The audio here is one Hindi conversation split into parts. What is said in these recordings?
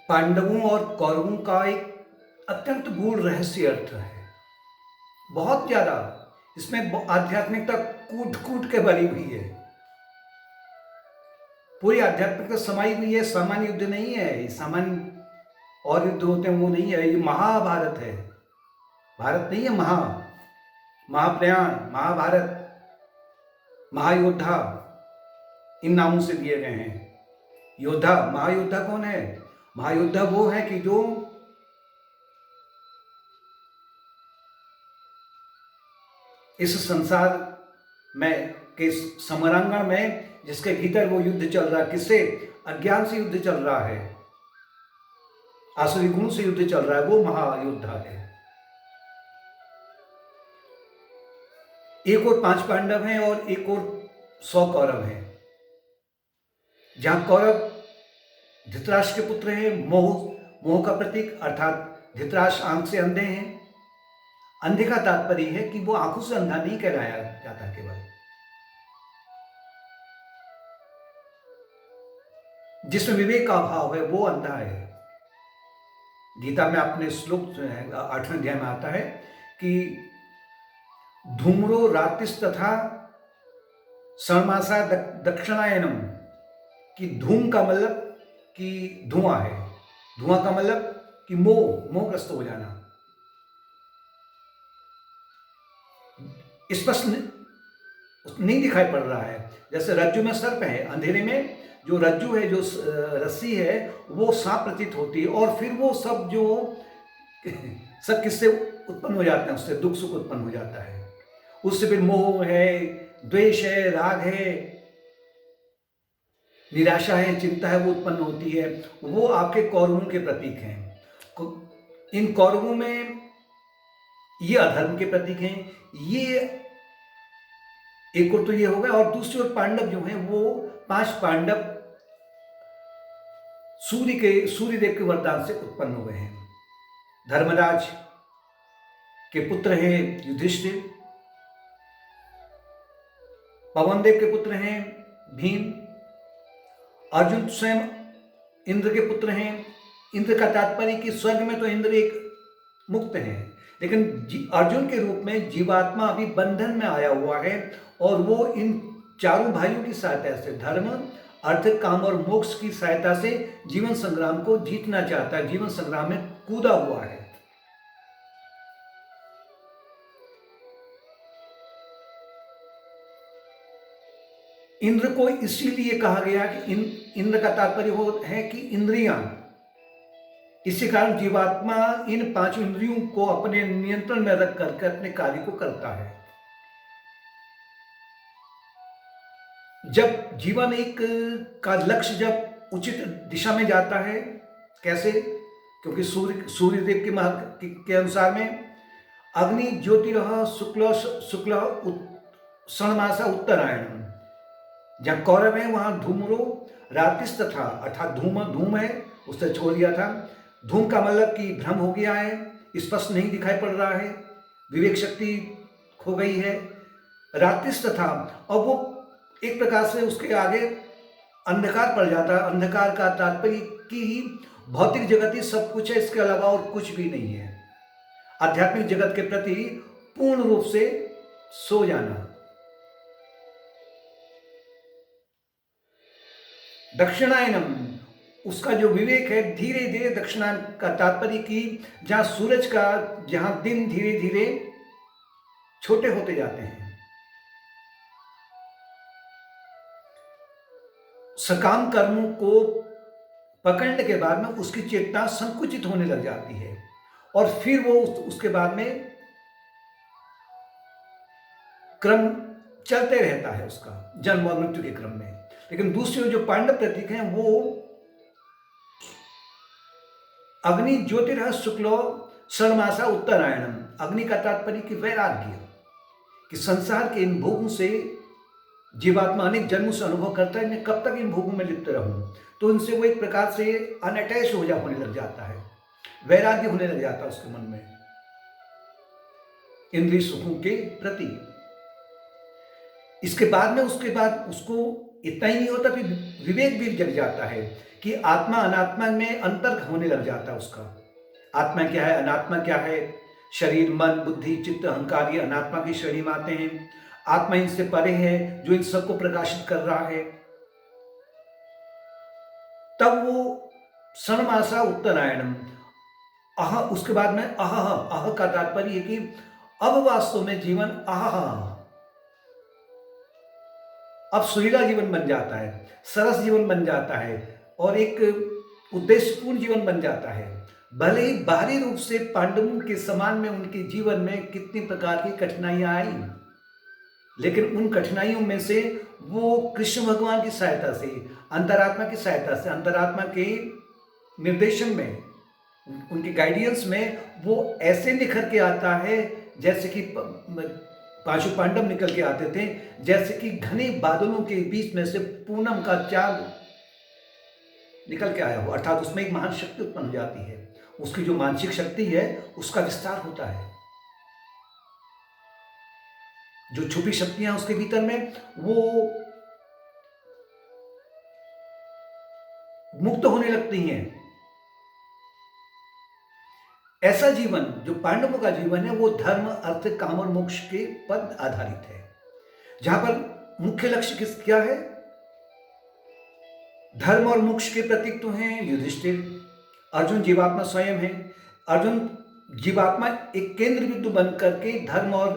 पांडवों और कौरवों का एक अत्यंत गूढ़ रहस्य अर्थ है। बहुत ज़्यादा इसमें आध्यात्मिकता कूट-कूट के भरी हुई है। पूरी आध्यात्मिकता समाई हुई है, सामान्य युद्ध नहीं है। ये सामान्य और युद्ध होते हैं वो नहीं है, ये महाभारत है। भारत नहीं है, महाप्रयाण, महाभारत, महायोद्धा इन नामों से दिए गए हैं। योद्धा, महायोद्धा कौन है? महायोद्धा वो है कि जो इस संसार में के समरांगण में जिसके भीतर वो युद्ध चल रहा है, किससे? अज्ञान से युद्ध चल रहा है, आसुरी गुण से युद्ध चल रहा है, वो महायोद्धा है। एक और 5 पांडव हैं और एक और 100 कौरव हैं। जहां कौरव धृतराष्ट्र के पुत्र हैं, मोह का प्रतीक, अर्थात धृतराष्ट्र आंख से अंधे हैं। अंधे का तात्पर्य है कि वो आंखों से अंधा नहीं कहलाया जाता केवल, जिसमें विवेक का अभाव है वो अंधा है। गीता में अपने श्लोक 8वें अध्याय में आता है कि धूम्रो रातिस तथा षण्मासा दक्षिणायनम, कि धूम का मतलब कि धुआं है, धुआं का मतलब कि मोहग्रस्त हो जाना। स्पष्ट नहीं दिखाई पड़ रहा है। जैसे रज्जु में सर्प है, अंधेरे में जो रज्जु है, जो रस्सी है, वो सांप प्रतीत होती है। और फिर वो सब सब किससे उत्पन्न हो जाते हैं? उससे दुख सुख उत्पन्न हो जाता है। उससे फिर मोह है, द्वेष है, राग है, निराशा है, चिंता है, वो उत्पन्न होती है। वो आपके कौरवों के प्रतीक हैं। इन कौरवों में ये अधर्म के प्रतीक हैं। ये एक और तो ये हो गया, और दूसरी ओर पांडव जो हैं वो 5 पांडव सूर्यदेव के वरदान से उत्पन्न हुए हैं। धर्मराज के पुत्र हैं युधिष्ठिर, पवन देव के पुत्र हैं भीम, अर्जुन स्वयं इंद्र के पुत्र हैं। इंद्र का तात्पर्य कि स्वर्ग में तो इंद्र एक मुक्त है, लेकिन अर्जुन के रूप में जीवात्मा अभी बंधन में आया हुआ है, और वो इन चारों भाइयों की सहायता से, धर्म, अर्थ, काम और मोक्ष की सहायता से जीवन संग्राम को जीतना चाहता है, जीवन संग्राम में कूदा हुआ है। इंद्र को इसीलिए कहा गया कि इंद्र का तात्पर्य वो है कि इंद्रियां। इसी कारण जीवात्मा इन 5 इंद्रियों को अपने नियंत्रण में रख करके अपने कार्य को करता है। जब जीवन एक का लक्ष्य जब उचित दिशा में जाता है, कैसे? क्योंकि सूर्यदेव के अनुसार में अग्नि ज्योतिरः शुक्ल षण्मासा उत्तरायण। जहाँ कौरव है वहां धूम्रो रातिस तथा, अर्थात धूम है, उससे छोड़ दिया था। धूम का मतलब कि भ्रम हो गया है, स्पष्ट नहीं दिखाई पड़ रहा है, विवेक शक्ति खो गई है। रातिस तथा, और वो एक प्रकार से उसके आगे अंधकार पड़ जाता है। अंधकार का तात्पर्य कि भौतिक जगत ही सब कुछ है, इसके अलावा और कुछ भी नहीं है। आध्यात्मिक जगत के प्रति पूर्ण रूप से सो जाना। दक्षिणायनम, उसका जो विवेक है, धीरे धीरे, दक्षिणायन का तात्पर्य कि जहां दिन धीरे धीरे छोटे होते जाते हैं। सकाम कर्मों को पकड़ने के बाद में उसकी चेतना संकुचित होने लग जाती है, और फिर वो उसके बाद में क्रम चलते रहता है उसका, जन्म और मृत्यु के क्रम में। लेकिन दूसरी ओर जो पांडव प्रतीक हैं वो अग्नि ज्योतिरः शुक्लो षण्मासा उत्तरायणम। अग्नि का तात्पर्य कि वैराग्य, कि संसार के इन भोगों से जीवात्मा अनेक जन्मों से अनुभव करता है, मैं कब तक इन भोगों में लिप्त रहूं। तो इनसे वो एक प्रकार से अनअटैच होने लग जाता है, वैराग्य होने लग जाता है उसके मन में इंद्रिय सुखों के प्रति। उसके बाद उसको इतना ही नहीं होता, फिर विवेक भी जग जाता है कि आत्मा अनात्मा में अंतर होने लग जाता है उसका। आत्मा क्या है, अनात्मा क्या है, शरीर, मन, बुद्धि, चित्त, अहंकार, ये अनात्मा की श्रेणी में आते हैं। आत्मा इनसे परे है, जो इन सबको प्रकाशित कर रहा है। तब वो सणमासा उत्तरायणम, अह, उसके बाद में अह, अह का तात्पर्य है कि अब वास्तव में जीवन अब सुरीला जीवन बन जाता है, सरस जीवन बन जाता है और एक उद्देश्यपूर्ण जीवन बन जाता है। भले ही बाहरी रूप से पांडवों के समान में उनके जीवन में कितनी प्रकार की कठिनाइयां आई, लेकिन उन कठिनाइयों में से वो कृष्ण भगवान की सहायता से, अंतरात्मा की सहायता से, अंतरात्मा के निर्देशन में, उनके गाइडेंस में वो ऐसे निखर के आता है जैसे कि पांचों पांडव निकल के आते थे, जैसे कि घने बादलों के बीच में से पूनम का चांद निकल के आया हो। अर्थात उसमें एक महान शक्ति उत्पन्न हो जाती है, उसकी जो मानसिक शक्ति है उसका विस्तार होता है, जो छुपी शक्तियां उसके भीतर में वो मुक्त होने लगती हैं। ऐसा जीवन जो पांडवों का जीवन है वो धर्म, अर्थ, काम और मोक्ष के पर आधारित है, जहां पर मुख्य लक्ष्य क्या है? धर्म और मोक्ष के प्रतीक तो हैं युधिष्ठिर, अर्जुन जीवात्मा स्वयं है। अर्जुन जीवात्मा एक केंद्र बिंदु बन करके धर्म और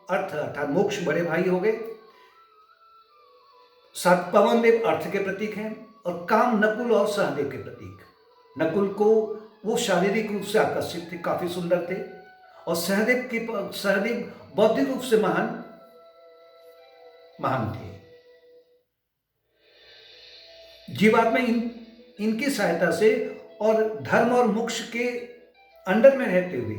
अर्थ अर्थात मोक्ष बड़े भाई हो गए। साथ पवन देव अर्थ के प्रतीक हैं और काम नकुल और सहदेव के प्रतीक। नकुल को वो शारीरिक रूप से आकर्षित थे, काफी सुंदर थे, और सहदेव बौद्धिक रूप से महान थे। जीवात्मा इनकी सहायता से और धर्म और मोक्ष के अंडर में रहते हुए,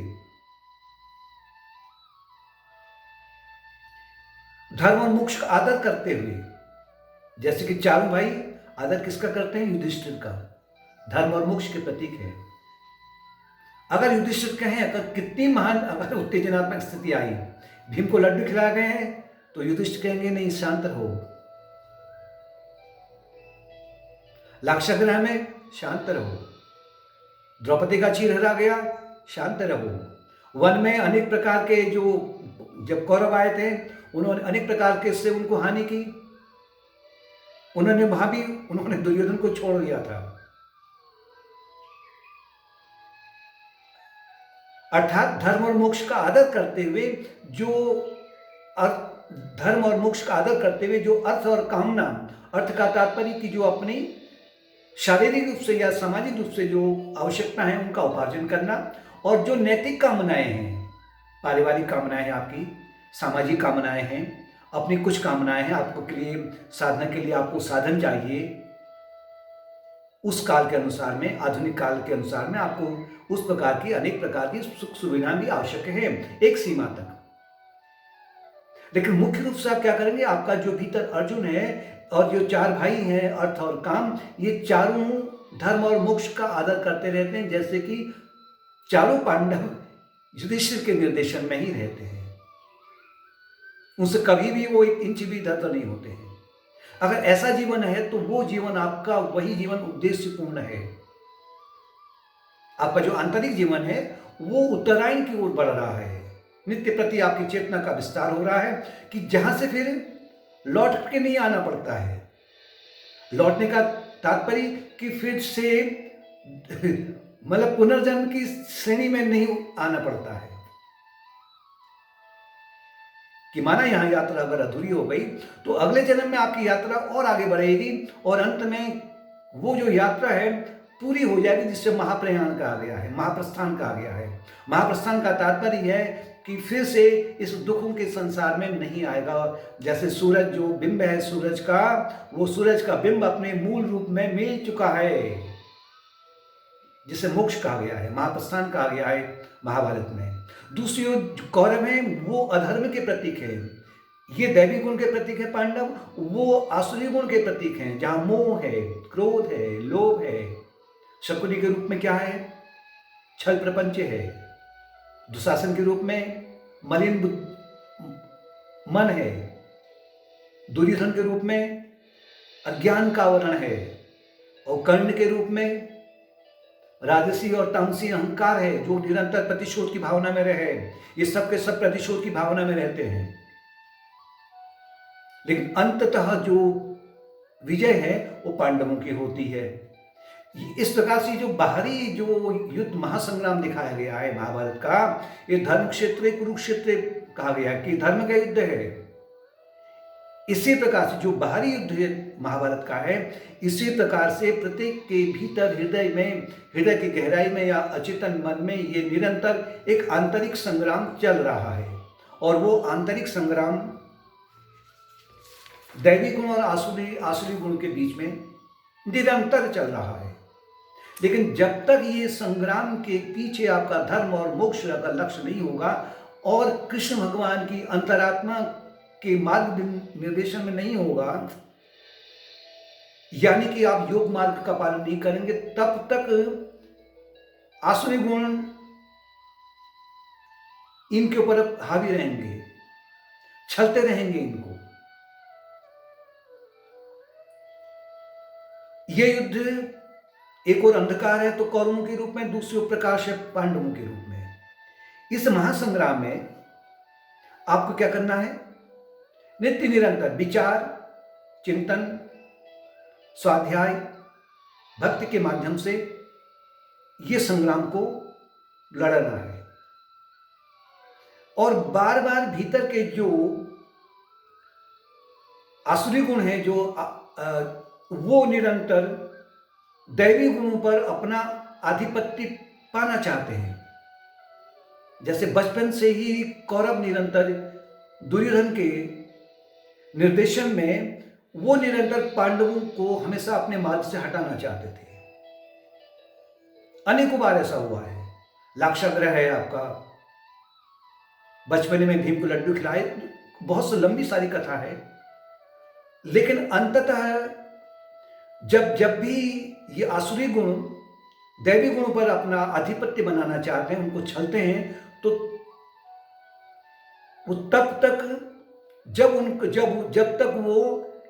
धर्म और मोक्ष का आदर करते हुए, जैसे कि चारों भाई आदर किसका करते हैं? युधिष्ठिर का। धर्म और मोक्ष के प्रतीक है। अगर युधिष्ठिर कहें, अगर कितनी महान अगर उत्तेजनात्मक स्थिति आई, भीम को लड्डू खिलाए गए हैं, तो युधिष्ठिर कहेंगे नहीं, शांत रहो। लाक्षागृह में शांत रहो। द्रौपदी का चीर हरा गया, शांत रहो। वन में अनेक प्रकार के जब कौरव आए थे, उन्होंने अनेक प्रकार के से उनको हानि की। उन्होंने दुर्योधन को छोड़ दिया था। अर्थात धर्म और मोक्ष का आदर करते हुए धर्म और मोक्ष का आदर करते हुए जो अर्थ और कामना, अर्थ का तात्पर्य कि जो अपनी शारीरिक रूप से या सामाजिक रूप से जो आवश्यकता है उनका उपार्जन करना, और जो नैतिक कामनाएं हैं, पारिवारिक कामनाएं हैं, आपकी सामाजिक कामनाएं हैं, अपनी कुछ कामनाएं हैं, आपको के लिए साधना के लिए आपको साधन चाहिए, उस काल के अनुसार में, आधुनिक काल के अनुसार में आपको उस प्रकार की अनेक प्रकार की सुख सुविधाएं भी आवश्यक है एक सीमा तक। लेकिन मुख्य रूप से आप क्या करेंगे? आपका जो भीतर अर्जुन है और जो चार भाई हैं अर्थ और काम, ये चारों धर्म और मोक्ष का आदर करते रहते हैं, जैसे कि चारों पांडव युधिष्ठिर के निर्देशन में ही रहते हैं। उनसे कभी भी वो एक इंच भी इधर नहीं होते हैं। अगर ऐसा जीवन है तो वो जीवन आपका वही जीवन उद्देश्यपूर्ण है। आपका जो आंतरिक जीवन है वो उत्तरायण की ओर बढ़ रहा है। नित्य प्रति आपकी चेतना का विस्तार हो रहा है कि जहां से फिर लौट के नहीं आना पड़ता है। लौटने का तात्पर्य कि फिर से मतलब पुनर्जन्म की श्रेणी में नहीं आना पड़ता है, कि माना यहां यात्रा अगर अधूरी हो गई तो अगले जन्म में आपकी यात्रा और आगे बढ़ेगी और अंत में वो जो यात्रा है पूरी हो जाएगी, जिससे महाप्रयाण कहा गया है, महाप्रस्थान कहा गया है। महाप्रस्थान का तात्पर्य है कि फिर से इस दुखों के संसार में नहीं आएगा। जैसे सूरज जो बिंब है सूरज का, वो सूरज का बिंब अपने मूल रूप में मिल चुका है, जिसे मोक्ष कहा गया है, महाप्रस्थान कहा गया है महाभारत में। दूसरी ओर कौरव है वो अधर्म के प्रतीक है, ये दैवी गुण के प्रतीक है पांडव, वो आसुरी गुण के प्रतीक हैं, जहां मोह है, क्रोध है, लोभ है। शकुनी के रूप में क्या है? छल प्रपंच है। दुशासन के रूप में मलिन मन है। दुर्योधन के रूप में अज्ञान का आवरण है, और कर्ण के रूप में राजसी और तामसी अहंकार है, जो निरंतर प्रतिशोध की भावना में रहे। ये सब के सब प्रतिशोध की भावना में रहते हैं, लेकिन अंततः जो विजय है वो पांडवों की होती है। इस प्रकार से जो बाहरी जो युद्ध महासंग्राम दिखाया गया है महाभारत का, ये धर्म क्षेत्र कुरुक्षेत्र कहा गया कि धर्म का युद्ध है। इसी प्रकार से जो बाहरी युद्ध महाभारत का है, इसी प्रकार से प्रत्येक के भीतर हृदय में, हृदय की गहराई में या अचेतन मन में ये निरंतर एक आंतरिक संग्राम चल रहा है, और वो आंतरिक संग्राम दैवी गुण और आसुरी गुण के बीच में निरंतर चल रहा है। लेकिन जब तक ये संग्राम के पीछे आपका धर्म और मोक्ष का लक्ष्य नहीं होगा, और कृष्ण भगवान की अंतरात्मा के मार्ग निर्देशन में नहीं होगा, यानी कि आप योग मार्ग का पालन नहीं करेंगे, तब तक आसुरी गुण इनके ऊपर हावी रहेंगे, छलते रहेंगे इनको। ये युद्ध एक और अंधकार है तो कौरवों के रूप में, दूसरी ओर प्रकाश है पांडवों के रूप में। इस महासंग्राम में आपको क्या करना है? नित्य निरंतर विचार, चिंतन, स्वाध्याय, भक्ति के माध्यम से ये संग्राम को लड़ना है, और बार बार भीतर के जो आसुरी गुण है, जो वो निरंतर दैवी गुणों पर अपना आधिपत्य पाना चाहते हैं। जैसे बचपन से ही कौरव निरंतर दुर्योधन के निर्देशन में वो निरंतर पांडवों को हमेशा अपने मार्ग से हटाना चाहते थे। अनेकों बार ऐसा हुआ है। लाक्षागृह है आपका, बचपन में भीम को लड्डू खिलाए, बहुत सी लंबी सारी कथा है। लेकिन अंततः जब भी ये आसुरी गुण दैवी गुणों पर अपना आधिपत्य बनाना चाहते हैं, उनको छलते हैं, तो वो तब तक जब तक वो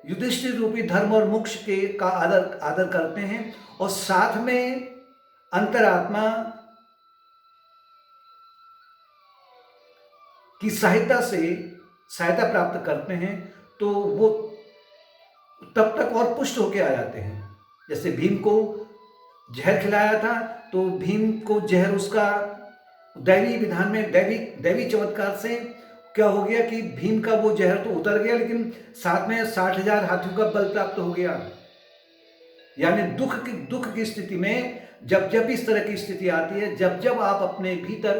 युधिष्ठिर रूपी धर्म और मोक्ष के का आदर करते हैं, और साथ में अंतरात्मा की सहायता प्राप्त करते हैं, तो वो तब तक और पुष्ट होके आ जाते हैं। जैसे भीम को जहर खिलाया था, तो भीम को जहर उसका दैवी विधान में दैवी चमत्कार से क्या हो गया कि भीम का वो जहर तो उतर गया, लेकिन साथ में 60,000 हाथियों का बल प्राप्त हो गया। यानी दुख की स्थिति में जब इस तरह की स्थिति आती है, जब आप अपने भीतर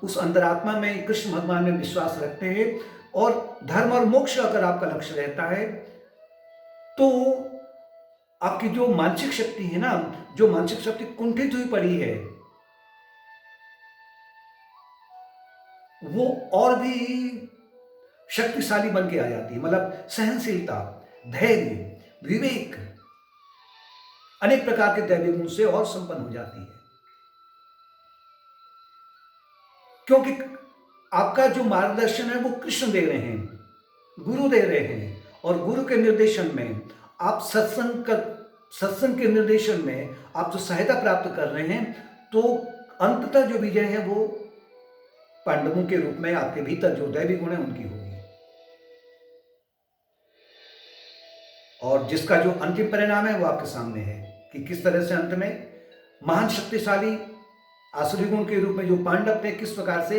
उस अंतरात्मा में, कृष्ण भगवान में विश्वास रखते हैं, और धर्म और मोक्ष अगर आपका लक्ष्य रहता है, तो आपकी जो मानसिक शक्ति है ना, जो मानसिक शक्ति कुंठित हुई पड़ी है, वो और भी शक्तिशाली बन के आ जाती है। मतलब सहनशीलता, धैर्य, विवेक, अनेक प्रकार के दैवी गुण से और संपन्न हो जाती है। क्योंकि आपका जो मार्गदर्शन है वो कृष्ण दे रहे हैं, गुरु दे रहे हैं, और गुरु के निर्देशन में आप सत्संग के निर्देशन में आप जो सहायता प्राप्त कर रहे हैं, तो अंततः जो विजय है वो पांडवों के रूप में आपके भीतर जो दैवी गुण है उनकी होगी। और जिसका जो अंतिम परिणाम है वो आपके सामने है कि किस तरह से अंत में महान शक्तिशाली आसुरी गुण के रूप में जो पांडव थे, किस प्रकार से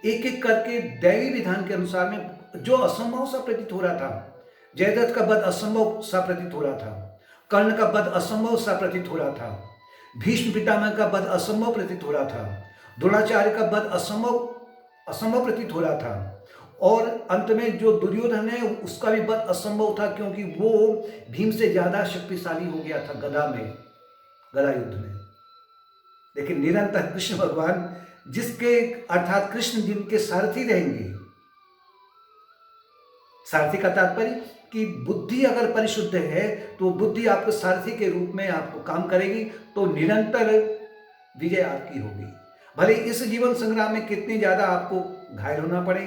एक एक करके दैवी विधान के अनुसार में जो असंभव सा प्रतीत हो रहा था, जयद्रथ का वध असंभव सा प्रतीत हो रहा था, कर्ण का वध असंभव सा प्रतीत हो रहा था, भीष्म पितामह का वध असंभव प्रतीत हो रहा था, द्रोणाचार्य का वध असंभव प्रतीत हो रहा था, और अंत में जो दुर्योधन है उसका भी वध असंभव था, क्योंकि वो भीम से ज्यादा शक्तिशाली हो गया था गदा युद्ध में। लेकिन निरंतर कृष्ण भगवान, जिसके अर्थात कृष्ण जिनके सारथी रहेंगे, सारथी का तात्पर्य कि बुद्धि अगर परिशुद्ध है तो बुद्धि आपके सारथी के रूप में आपको काम करेगी, तो निरंतर विजय आपकी होगी। भले इस जीवन संग्राम में कितनी ज्यादा आपको घायल होना पड़े,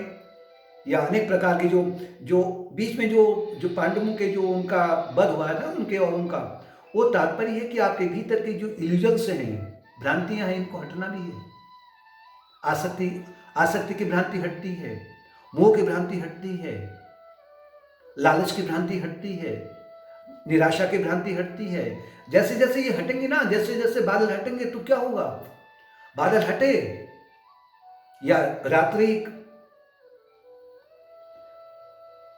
या अनेक प्रकार के जो जो बीच में जो जो पांडवों के जो उनका वध हुआ था उनके और उनका, वो तात्पर्य है कि आपके भीतर की जो इल्यूजन्स हैं, भ्रांतियां हैं, इनको हटना भी है। आसक्ति आसक्ति की भ्रांति हटती है, मोह की भ्रांति हटती है, लालच की भ्रांति हटती है, निराशा की भ्रांति हटती है। जैसे जैसे ये हटेंगे ना, जैसे जैसे बादल हटेंगे तो क्या होगा, बादल हटे या रात्रि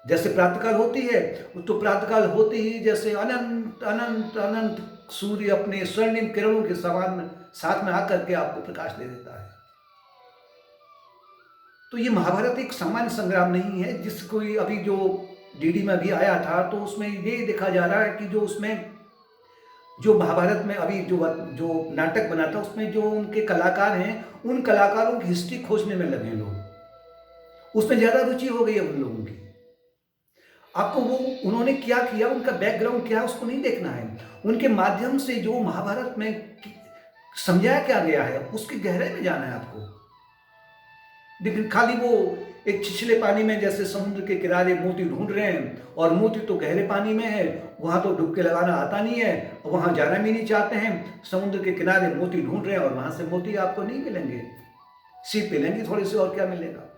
जैसे प्रातःकाल होती है, तो प्रातःकाल होते ही जैसे अनंत अनंत अनंत सूर्य अपने स्वर्णिम किरणों के समान साथ में आकर के आपको प्रकाश दे देता है। तो ये महाभारत एक सामान्य संग्राम नहीं है, जिसको अभी जो डीडी में भी आया था, तो उसमें ये देखा जा रहा है कि जो उसमें जो महाभारत में अभी जो जो नाटक बना था, उसमें जो उनके कलाकार हैं, उन कलाकारों की हिस्ट्री खोजने में लगे लोग, उसमें ज्यादा रुचि हो गई है उन लोगों की। आपको वो उन्होंने क्या किया, उनका बैकग्राउंड क्या है, उसको नहीं देखना है, उनके माध्यम से जो महाभारत में समझाया क्या गया है उसकी गहराई में जाना है आपको। लेकिन खाली वो एक छिछले पानी में जैसे समुद्र के किनारे मोती ढूंढ रहे हैं, और मोती तो गहरे पानी में है, वहां तो डुबकी लगाना आता नहीं है, वहां जाना भी नहीं चाहते हैं। समुद्र के किनारे मोती ढूंढ रहे हैं और वहां से मोती आपको नहीं मिलेंगे, सीप मिलेंगी थोड़ी सी, और क्या मिलेगा।